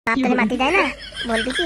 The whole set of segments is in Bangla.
আপনাদের মাটি দেয় না, বলবি কি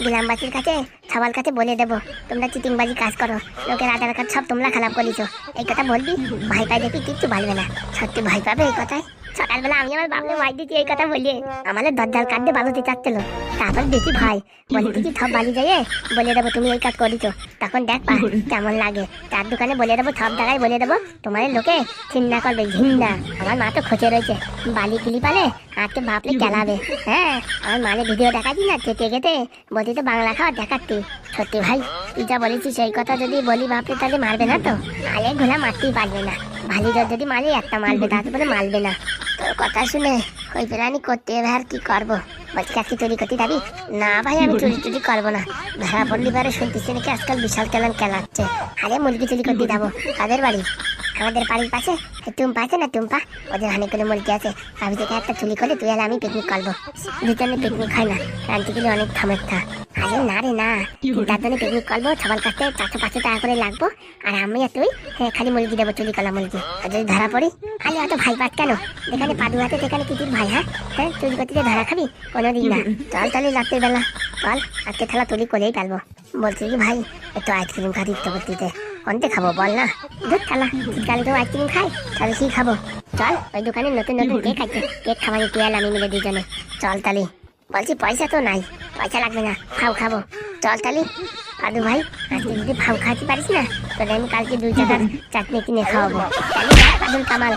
গ্রামবাসীর কাছে সবার কাছে বলে দেবো তোমরা চিটিংবাজি কাজ করো, লোকের আধার কার্ড সব তোমরা খারাপ করেছো। এই কথা বলবি, ভাই পাই দেখবি কিচ্ছু বলবে না। সত্যি ভয় পাবে এই কথায়। সকালবেলা আমি আমার বাপকে মাই দিচ্ছি এই কথা বলিয়ে, আমাদের দরজার কাঠ দিয়ে বালুতে চাচ্ছিল। তারপর দেখি ভাই বলি কি সব বালি যাইয়ে বলে দেবো তুমি এই কাজ করেছো। তখন দেখ পা কেমন লাগে। তার দোকানে বলে দেবো, সব জায়গায় বলে দেবো তোমার লোকে ঘৃণা করবে, ঘৃণা। আমার মা তো খোঁজে রয়েছে, বালি কিলি পালে আজকে ভাবলে কেলাবে। হ্যাঁ, আমার মালে ভিডিও দেখাচ্ছি না, চেটে গেতে বলছি তো বাংলা খাওয়া দেখাচ্ছি। সত্যি ভাই তুই যা বলেছিস সেই কথা যদি বলি ভাবলে তাহলে মারবে না তো? আলে ঘোলা মারতেই পারবে না, ভালিদার যদি মারি একটা মারবে, তারপরে মারবে না। তোর কথা শুনে ওই প্ল্যানই করতে হবে, আর কি করবো। বলছি কাকি চুরি করতে যাবি? না ভাই আমি চুরি টুরি করবো না। ধরা পড়লি বারে শুনতেছি নাকি আজকাল বিশাল কেলান খেলাচ্ছে। আরে মুরগি চুরি করতে যাবো। কাদের বাড়ি? আমাদের বাড়ির পাশে টুম্পা আছে না, টুম্পা, ওদের অনেকগুলো মুরগি আছে। আমি থেকে একটা চুরি করে তুই আর আমি পিকনিক করবো। দুজনে পিকনিক হয় না, রান্তি গেলে অনেক থামেকটা। আরে না রে না, তার জন্য পিকনিক করবো, সবার কাছে 400-500 টাকা করে লাগবো। আর আমি আর তুই খালি মুরগি দেবো, চুরি করলাম মুরগি। আর যদি ধরা পড়ি, আরে অত ভাই পাত কেন? যেখানে পাদু আছে সেখানে কিটির ভাই। হ্যাঁ হ্যাঁ, চুরি করতে ধরা খাবি কোনোদিন না। চল তাহলে রাত্রের বেলা চল, আজকে থালা তুলি করেই ফেলবো। বলছি কি ভাই একটু আইসক্রিম খাতে ইচ্ছে করতেছে, কোনতে খাবো বল না? দুধ থালা শীতকালে তো আইসক্রিম খাই, তাহলে কি খাবো? চল ওই দোকানে নতুন নতুন কেক আছে, কেক খাবানি তুই আর আমি মিলে দুজনে। চল তাহলে। বলছি পয়সা তো নাই, পয়সা লাগবে না, ফাউ খাবো। চল তাহলে। পাদু ভাই আজকে যদি ফাউ খাওয়াতে পারিস না, তাহলে আমি কালকে 2 টাকার চাটনি কিনে খাওয়াবো। তাহলে পাদুর কামাল।